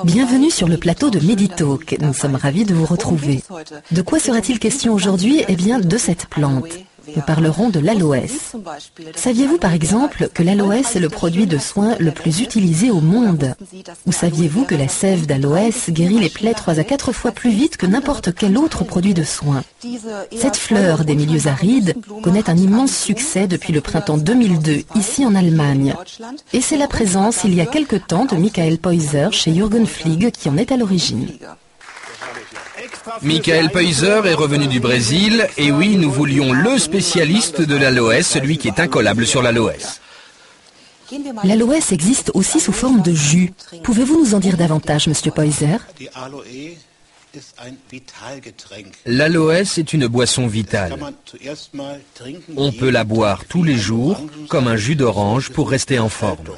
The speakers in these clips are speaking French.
Bienvenue sur le plateau de Meditalk. Nous sommes ravis de vous retrouver. De quoi sera-t-il question aujourd'hui? Eh bien, de cette plante. Nous parlerons de l'aloès. Saviez-vous par exemple que l'aloès est le produit de soins le plus utilisé au monde? Ou saviez-vous que la sève d'aloès guérit les plaies 3 à 4 fois plus vite que n'importe quel autre produit de soins? Cette fleur des milieux arides connaît un immense succès depuis le printemps 2002 ici en Allemagne. Et c'est la présence il y a quelque temps de Michael Peuser chez Jürgen Flieg qui en est à l'origine. Michael Peuser est revenu du Brésil, et oui, nous voulions le spécialiste de l'aloès, celui qui est incollable sur l'aloès. L'aloès existe aussi sous forme de jus. Pouvez-vous nous en dire davantage, monsieur Peuser? L'aloès est une boisson vitale. On peut la boire tous les jours, comme un jus d'orange pour rester en forme.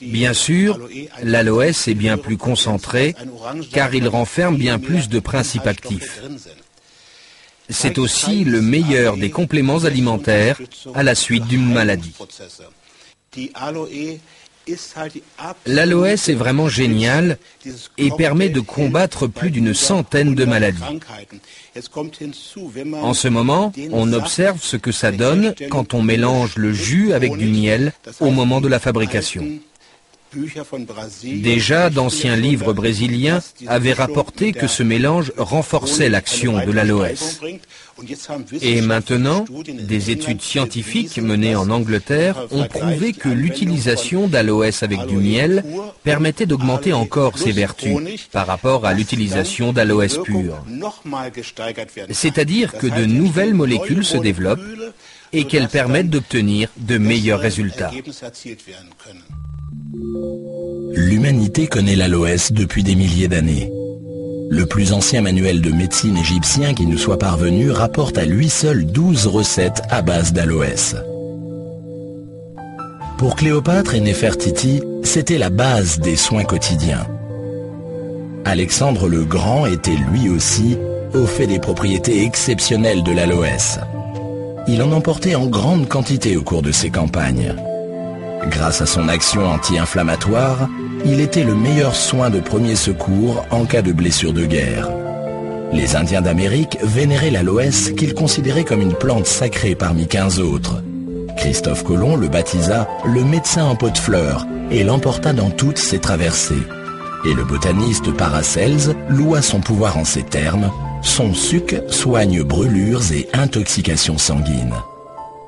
Bien sûr, l'aloès est bien plus concentré car il renferme bien plus de principes actifs. C'est aussi le meilleur des compléments alimentaires à la suite d'une maladie. L'aloès est vraiment génial et permet de combattre plus d'une centaine de maladies. En ce moment, on observe ce que ça donne quand on mélange le jus avec du miel au moment de la fabrication. Déjà, d'anciens livres brésiliens avaient rapporté que ce mélange renforçait l'action de l'aloès. Et maintenant, des études scientifiques menées en Angleterre ont prouvé que l'utilisation d'aloès avec du miel permettait d'augmenter encore ses vertus par rapport à l'utilisation d'aloès pur. C'est-à-dire que de nouvelles molécules se développent et qu'elles permettent d'obtenir de meilleurs résultats. L'humanité connaît l'aloès depuis des milliers d'années. Le plus ancien manuel de médecine égyptien qui nous soit parvenu rapporte à lui seul 12 recettes à base d'aloès. Pour Cléopâtre et Néfertiti, c'était la base des soins quotidiens. Alexandre le Grand était lui aussi au fait des propriétés exceptionnelles de l'aloès. Il en emportait en grande quantité au cours de ses campagnes. Grâce à son action anti-inflammatoire, il était le meilleur soin de premier secours en cas de blessure de guerre. Les Indiens d'Amérique vénéraient l'aloès qu'ils considéraient comme une plante sacrée parmi 15 autres. Christophe Colomb le baptisa le médecin en pot de fleurs et l'emporta dans toutes ses traversées. Et le botaniste Paracelse loua son pouvoir en ces termes: son suc soigne brûlures et intoxications sanguines.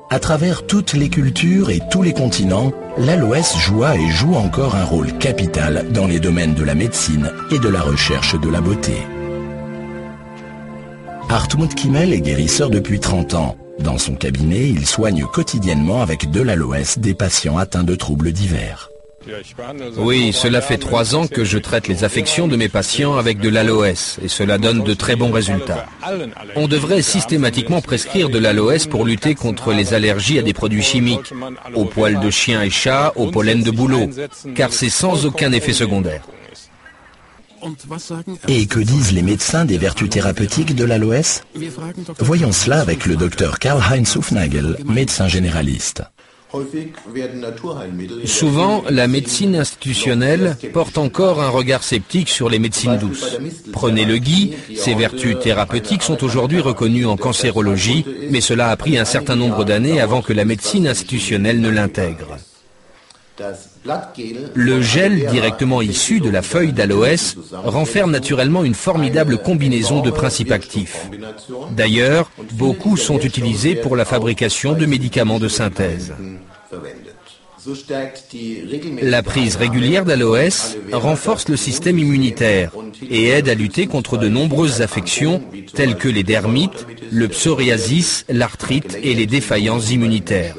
À travers toutes les cultures et tous les continents, l'aloès joua et joue encore un rôle capital dans les domaines de la médecine et de la recherche de la beauté. Hartmut Kimmel est guérisseur depuis 30 ans. Dans son cabinet, il soigne quotidiennement avec de l'aloès des patients atteints de troubles divers. Oui, cela fait 3 ans que je traite les affections de mes patients avec de l'aloès et cela donne de très bons résultats. On devrait systématiquement prescrire de l'aloès pour lutter contre les allergies à des produits chimiques, aux poils de chien et chat, au pollen de bouleau, car c'est sans aucun effet secondaire. Et que disent les médecins des vertus thérapeutiques de l'aloès? Voyons cela avec le docteur Karl-Heinz Hufnagel, médecin généraliste. Souvent, la médecine institutionnelle porte encore un regard sceptique sur les médecines douces. Prenez le gui, ses vertus thérapeutiques sont aujourd'hui reconnues en cancérologie, mais cela a pris un certain nombre d'années avant que la médecine institutionnelle ne l'intègre. Le gel directement issu de la feuille d'aloès renferme naturellement une formidable combinaison de principes actifs. D'ailleurs, beaucoup sont utilisés pour la fabrication de médicaments de synthèse. La prise régulière d'aloès renforce le système immunitaire et aide à lutter contre de nombreuses affections telles que les dermites, le psoriasis, l'arthrite et les défaillances immunitaires.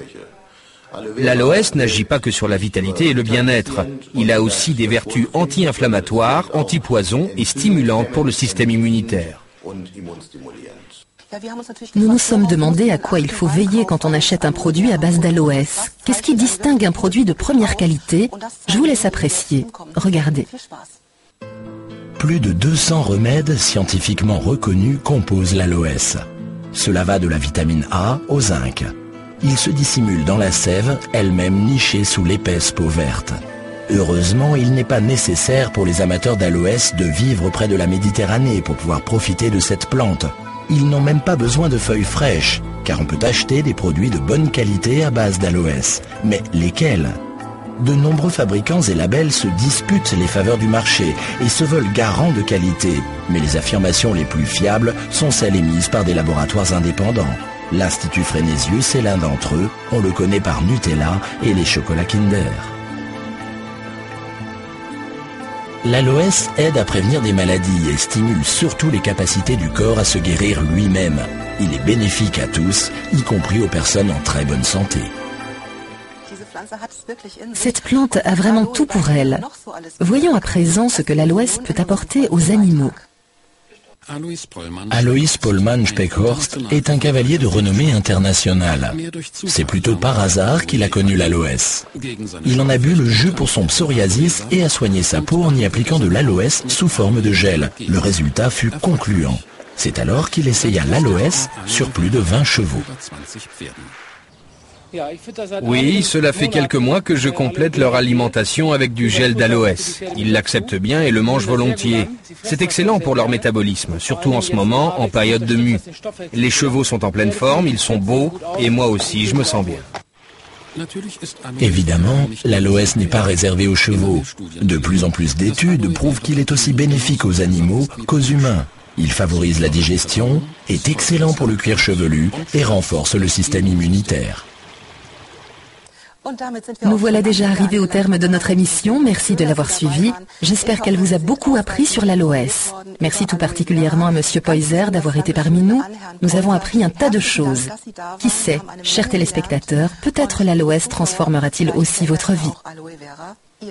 L'aloès n'agit pas que sur la vitalité et le bien-être. Il a aussi des vertus anti-inflammatoires, anti-poison et stimulantes pour le système immunitaire. Nous nous sommes demandé à quoi il faut veiller quand on achète un produit à base d'aloès. Qu'est-ce qui distingue un produit de première qualité? Je vous laisse apprécier. Regardez. Plus de 200 remèdes scientifiquement reconnus composent l'aloès. Cela va de la vitamine A au zinc. Il se dissimule dans la sève, elle-même nichée sous l'épaisse peau verte. Heureusement, il n'est pas nécessaire pour les amateurs d'aloès de vivre près de la Méditerranée pour pouvoir profiter de cette plante. Ils n'ont même pas besoin de feuilles fraîches, car on peut acheter des produits de bonne qualité à base d'aloès. Mais lesquels ? De nombreux fabricants et labels se disputent les faveurs du marché et se veulent garants de qualité. Mais les affirmations les plus fiables sont celles émises par des laboratoires indépendants. L'Institut Fresnesius est l'un d'entre eux, on le connaît par Nutella et les chocolats Kinder. L'aloès aide à prévenir des maladies et stimule surtout les capacités du corps à se guérir lui-même. Il est bénéfique à tous, y compris aux personnes en très bonne santé. Cette plante a vraiment tout pour elle. Voyons à présent ce que l'aloès peut apporter aux animaux. Alois Pollmann Speckhorst est un cavalier de renommée internationale. C'est plutôt par hasard qu'il a connu l'aloès. Il en a bu le jus pour son psoriasis et a soigné sa peau en y appliquant de l'aloès sous forme de gel. Le résultat fut concluant. C'est alors qu'il essaya l'aloès sur plus de 20 chevaux. Oui, cela fait quelques mois que je complète leur alimentation avec du gel d'aloès. Ils l'acceptent bien et le mangent volontiers. C'est excellent pour leur métabolisme, surtout en ce moment, en période de mue. Les chevaux sont en pleine forme, ils sont beaux, et moi aussi, je me sens bien. Évidemment, l'aloès n'est pas réservé aux chevaux. De plus en plus d'études prouvent qu'il est aussi bénéfique aux animaux qu'aux humains. Il favorise la digestion, est excellent pour le cuir chevelu et renforce le système immunitaire. Nous voilà déjà arrivés au terme de notre émission. Merci de l'avoir suivi. J'espère qu'elle vous a beaucoup appris sur l'aloès. Merci tout particulièrement à Monsieur Poyser d'avoir été parmi nous. Nous avons appris un tas de choses. Qui sait, chers téléspectateurs, peut-être l'aloès transformera-t-il aussi votre vie.